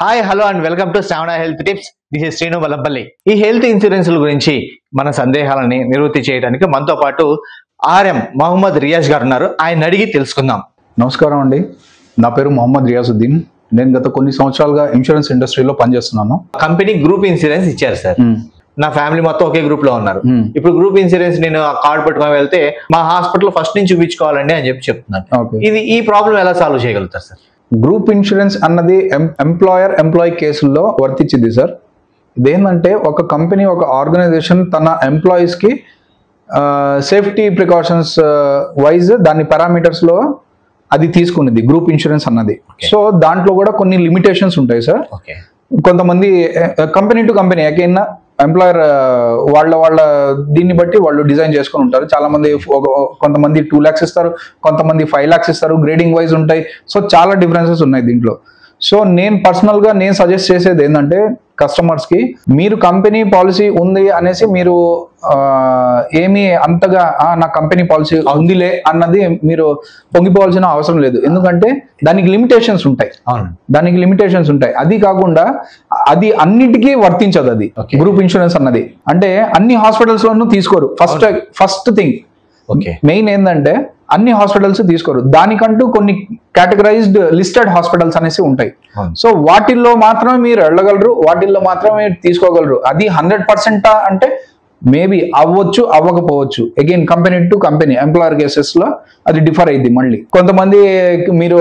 Hi hello and welcome to Shravana health tips. This is Sreenu Valampalli. ఈ health ఇన్సూరెన్స్ల గురించి మన సందేహాలని నివృత్తి చేయడానికి మనతో పాటు ఆర్ఎం మొహమ్మద్ రియాజ్ గారు ఉన్నారు. ఆయన అడిగి తెలుసుకుందాం. నమస్కారం అండి, నా పేరు మొహమ్మద్ రియాజుద్దీన్. నేను గత కొన్ని సంవత్సరాలుగా ఇన్సూరెన్స్ ఇండస్ట్రీలో పనిచేస్తున్నాను. కంపెనీ గ్రూప్ ఇన్సూరెన్స్ ఇచ్చారు సార్. నా ఫ్యామిలీ మొత్తం ఒకే గ్రూప్ లో ఉన్నారు. ఇప్పుడు గ్రూప్ ఇన్సూరెన్స్ నేను ఆ కార్డు పెట్టుకొని వెళ్తే మా హాస్పిటల్ ఫస్ట్ నుంచి చూపించుకోవాలండి అని చెప్తున్నాను. ఈ ప్రాబ్లం ఎలా సాల్వ్ చేయగలుగుతారు సార్? గ్రూప్ ఇన్సూరెన్స్ అన్నది ఎంప్లాయీ కేసుల్లో వర్తించింది సార్. ఇదేంటంటే ఒక కంపెనీ, ఒక ఆర్గనైజేషన్ తన ఎంప్లాయీస్కి సేఫ్టీ ప్రికాషన్స్ వైజ్ దాని పారామీటర్స్ లో అది తీసుకునేది గ్రూప్ ఇన్సూరెన్స్ అన్నది. సో దాంట్లో కూడా కొన్ని లిమిటేషన్స్ ఉంటాయి సార్. కొంతమంది కంపెనీ టు కంపెనీ ఎకైనా ఎంప్లాయర్ వాళ్ళ దీన్ని బట్టి వాళ్ళు డిజైన్ చేసుకుని ఉంటారు. చాలా మంది కొంతమంది 2 lakhs ఇస్తారు, కొంతమంది 5 lakhs ఇస్తారు. గ్రేడింగ్ వైజ్ ఉంటాయి. సో చాలా డిఫరెన్సెస్ ఉన్నాయి దీంట్లో. సో నేను పర్సనల్గా సజెస్ట్ చేసేది ఏంటంటే కస్టమర్స్కి, మీరు కంపెనీ పాలసీ ఉంది అనేసి మీరు ఏమీ అంతగా నా కంపెనీ పాలసీ ఉందిలే అన్నది మీరు పొంగిపోవాల్సిన అవసరం లేదు. ఎందుకంటే దానికి లిమిటేషన్స్ ఉంటాయి. అది కాకుండా అది అన్నిటికీ వర్తించదు. అది గ్రూప్ ఇన్సూరెన్స్ అన్నది అంటే అన్ని హాస్పిటల్స్ లోనూ తీసుకోరు. ఫస్ట్ థింగ్ మెయిన్ ఏంటంటే అన్ని హాస్పిటల్స్ తీసుకోరు. దానికంటూ కొన్ని కేటగరైజ్డ్ లిస్టెడ్ హాస్పిటల్స్ అనేసి ఉంటాయి. సో వాటిల్లో మాత్రమే మీరు వెళ్ళగలరు, వాటిల్లో మాత్రమే తీసుకోగలరు. అది 100% అంటే మేబీ అవ్వచ్చు, అవ్వకపోవచ్చు. Again company to company employer cases లో అది డిఫర్ అయింది. మళ్ళీ కొంతమంది మీరు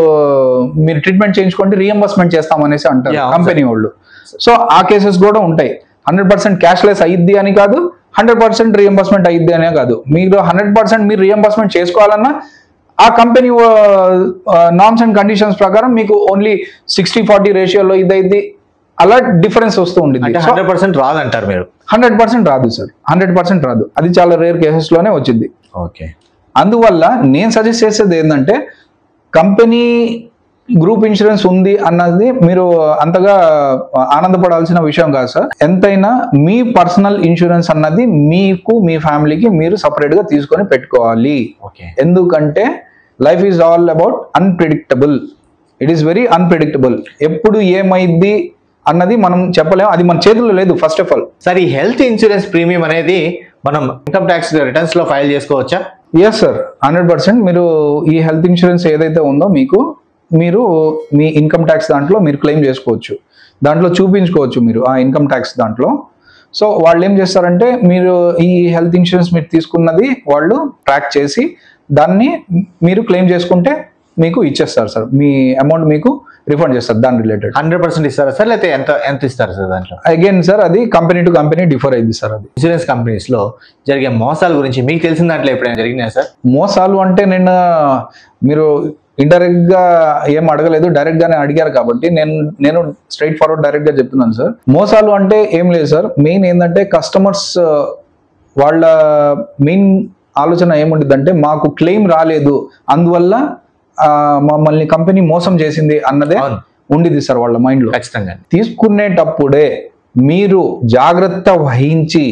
ట్రీట్మెంట్ చేయించుకోండి, రీఎంబర్స్మెంట్ చేస్తామనేసి అంటారు కంపెనీ వాళ్ళు. సో ఆ కేసెస్ కూడా ఉంటాయి. 100% క్యాష్లెస్ అయ్యిద్ది అని కాదు, 100% రీఎంబర్స్మెంట్ అయ్యిద్ది అనే కాదు. మీరు 100% మీరు రీఎంబర్స్మెంట్ చేసుకోవాలన్నా ఆ కంపెనీ నార్మ్స్ అండ్ కండిషన్స్ ప్రకారం మీకు ఓన్లీ 60-40 రేషియోలో ఇదైద్ది. అలా డిఫరెన్స్ వస్తూ ఉంటుంది. 100% రాదంటారు మీరు? 100% రాదు సార్, 100% రాదు. అది చాలా రేర్ కేసెస్ లోనే వచ్చింది. అందువల్ల నేను సజెస్ట్ చేసేది ఏంటంటే కంపెనీ గ్రూప్ ఇన్సూరెన్స్ ఉంది అన్నది మీరు అంతగా ఆనందపడాల్సిన విషయం కాదు సార్. ఎంతైనా మీ పర్సనల్ ఇన్సూరెన్స్ అన్నది మీకు, మీ ఫ్యామిలీకి మీరు సపరేట్ గా తీసుకొని పెట్టుకోవాలి. ఎందుకంటే life is all about unpredictable. It is very unpredictable. ఎప్పుడు ఏమైంది అన్నది మనం చెప్పలేము, అది మన చేతుల్లో లేదు. ఫస్ట్ ఆఫ్ ఆల్ సార్, ఈ హెల్త్ ఇన్సూరెన్స్ ప్రీమియం అనేది మనం ఇన్కమ్ ట్యాక్స్ రిటర్న్స్ లో ఫైల్ చేసుకోవచ్చా? Yes sir, 100%. మీరు ఈ హెల్త్ ఇన్సూరెన్స్ ఏదైతే ఉందో మీరు మీ ఇన్కమ్ ట్యాక్స్ దాంట్లో మీరు క్లెయిమ్ చేసుకోవచ్చు. దాంట్లో చూపించుకోవచ్చు మీరు ఆ ఇన్కమ్ ట్యాక్స్ దాంట్లో. సో వాళ్ళు ఏం చేస్తారంటే మీరు ఈ హెల్త్ ఇన్సూరెన్స్ మీరు తీసుకున్నది వాళ్ళు ట్రాక్ చేసి దాన్ని మీరు క్లెయిమ్ చేసుకుంటే మీకు ఇచ్చేస్తారు సార్. మీ అమౌంట్ మీకు రిఫండ్ చేస్తారు. దాని రిలేటెడ్ 100% ఇస్తారా సార్, లేకపోతే ఎంత ఇస్తారు సార్ దాంట్లో? అగైన్ సార్ అది కంపెనీ టు కంపెనీ డిఫర్ అయింది సార్. అది ఇన్సూరెన్స్ కంపెనీస్ లో జరిగే మోసాల గురించి మీకు తెలిసిన దాంట్లో ఎప్పుడైనా జరిగినాయి సార్? మోసాలు అంటే మీరు ఇండైరెక్ట్ గా ఏం అడగలేదు, డైరెక్ట్ గానే అడిగారు కాబట్టి నేను స్ట్రైట్ ఫార్వర్డ్ డైరెక్ట్ గా చెప్తున్నాను సార్. మోసాలు అంటే ఏం లేదు సార్. మెయిన్ ఏంటంటే కస్టమర్స్ వాళ్ళ మెయిన్ ఆలోచన ఏముంటుందంటే మాకు క్లెయిమ్ రాలేదు, అందువల్ల మమ్మల్ని కంపెనీ మోసం చేసింది అన్నదే ఉండిద్ది సార్ వాళ్ళ మైండ్ లో. ఖచ్చితంగా తీసుకునేటప్పుడే మీరు జాగ్రత్త వహించి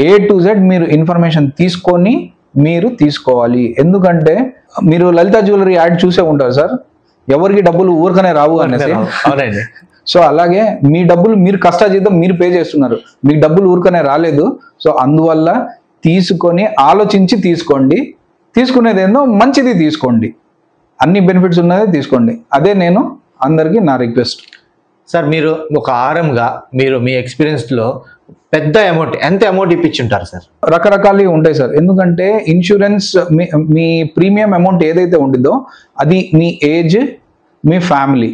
A to Z మీరు ఇన్ఫర్మేషన్ తీసుకొని మీరు తీసుకోవాలి. ఎందుకంటే మీరు లలిత జ్యువెలరీ యాడ్ చూసే ఉంటారు సార్, ఎవరికి డబ్బులు ఊరికనే రావు అనేసి. సో అలాగే మీ డబ్బులు మీరు కష్టాజీతం మీరు పే చేస్తున్నారు, మీకు డబ్బులు ఊరికనే రాలేదు. సో అందువల్ల తీసుకొని ఆలోచించి తీసుకోండి. తీసుకునేది ఏందో మంచిది తీసుకోండి, అన్ని బెనిఫిట్స్ ఉన్నదే తీసుకోండి. అదే నేను అందరికీ నా రిక్వెస్ట్ సార్. మీరు ఒక ఆర్ఎంగా మీరు మీ ఎక్స్పీరియన్స్లో పెద్ద అమౌంట్ ఎంత అమౌంట్ ఇప్పించుంటారు సార్? రకరకాలుగా ఉంటాయి సార్. ఎందుకంటే ఇన్సూరెన్స్ మీ ప్రీమియం అమౌంట్ ఏదైతే ఉండిద్దో అది మీ ఏజ్, మీ ఫ్యామిలీ,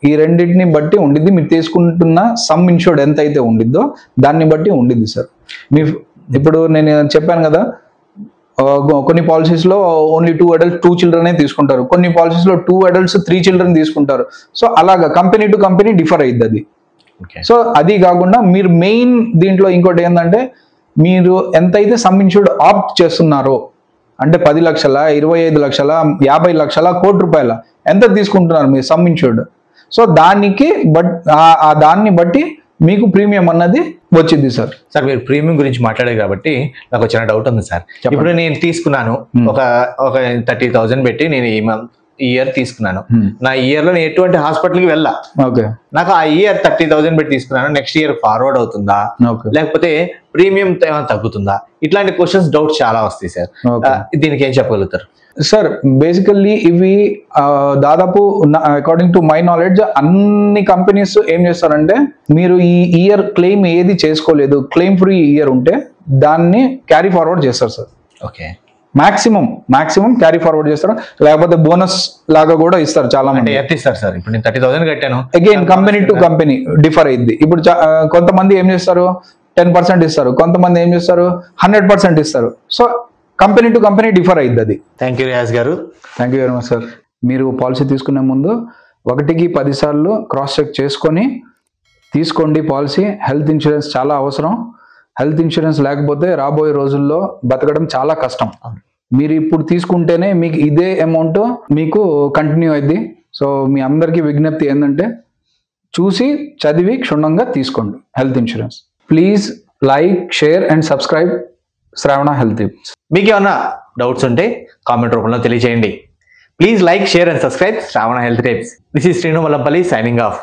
ఈ రెండింటిని బట్టి ఉండిద్ది. మీరు తీసుకుంటున్న సమ్ ఇన్సూర్డ్ ఎంత అయితే ఉండిద్దో దాన్ని బట్టి ఉండిద్ది సార్. ఇప్పుడు నేను చెప్పాను కదా, కొన్ని పాలసీస్లో ఓన్లీ 2 adults 2 children తీసుకుంటారు, కొన్ని పాలసీస్లో 2 adults 3 children తీసుకుంటారు. సో అలాగా కంపెనీ టు కంపెనీ డిఫర్ అయ్యిద్ది అది. సో అది కాకుండా మీరు మెయిన్ దీంట్లో ఇంకోటి ఏంటంటే మీరు ఎంతైతే సమ్ ఇన్సూర్డ్ ఆప్ట్ చేస్తున్నారో, అంటే 10 లక్షల, 25 లక్షల, 50 లక్షల, ₹1,00,00,000 ఎంత తీసుకుంటున్నారు మీరు సమ్ ఇన్సూర్డ్. సో దాన్ని బట్టి మీకు ప్రీమియం అన్నది వచ్చింది సార్. సార్ మీరు ప్రీమియం గురించి మాట్లాడారు కాబట్టి నాకు వచ్చిన డౌట్ ఉంది సార్. ఇప్పుడు నేను తీసుకున్నాను ఒక 30,000 పెట్టి నేను ఇయర్ తీసుకున్నాను. నా ఇయర్ లో నేను ఎటువంటి హాస్పిటల్కి వెళ్ళా. ఓకే, నాకు ఆ ఇయర్ 30,000 పెట్టి తీసుకున్నాను, నెక్స్ట్ ఇయర్ ఫార్వర్డ్ అవుతుందా, లేకపోతే ప్రీమియం ఏమైనా తగ్గుతుందా, ఇట్లాంటి క్వశ్చన్స్ డౌట్స్ చాలా వస్తాయి సార్. దీనికి ఏం చెప్పగలుగుతారు సార్? బేసికల్లీ ఇవి దాదాపు అకార్డింగ్ టు మై నాలెడ్జ్ అన్ని కంపెనీస్ ఏం చేస్తారంటే, మీరు ఈ ఇయర్ క్లెయిమ్ ఏది చేసుకోలేదు, క్లెయిమ్ ఫ్రీ ఇయర్ ఉంటే దాన్ని క్యారీ ఫార్వర్డ్ చేస్తారు sir. Okay, maximum carry forward చేస్తారు, లేకపోతే బోనస్ లాగా కూడా ఇస్తారు చాలా మంది. ఎంత ఇస్తారు సార్? ఇప్పుడు నేను 30,000 కట్టాను. Again company to company differ అయింది. ఇప్పుడు కొంతమంది ఏం చేస్తారు, 10% ఇస్తారు, కొంతమంది ఏం చేస్తారు 100% ఇస్తారు. So company to company differ అయింది అది. థ్యాంక్ యూ రియాజ్ గారు. Thank you very much sir. మీరు పాలసీ తీసుకునే ముందు 1కి 10 సార్లు క్రాస్ చెక్ చేసుకొని తీసుకోండి పాలసీ. హెల్త్ ఇన్సూరెన్స్ చాలా అవసరం. హెల్త్ ఇన్సూరెన్స్ లేకపోతే రాబోయే రోజుల్లో బతకడం చాలా కష్టం. మీరు ఇప్పుడు తీసుకుంటేనే మీకు ఇదే అమౌంట్ మీకు కంటిన్యూ అయింది. సో మీ అందరికీ విజ్ఞప్తి ఏంటంటే, చూసి చదివి క్షుణ్ణంగా తీసుకోండి health insurance. Please like, share and subscribe Shravana health tips. మీకు ఏమన్నా డౌట్స్ ఉంటే కామెంట్ రూపంలో తెలియజేయండి. Please like, share and subscribe Shravana health tips. This is Srinu Mallampalli signing off.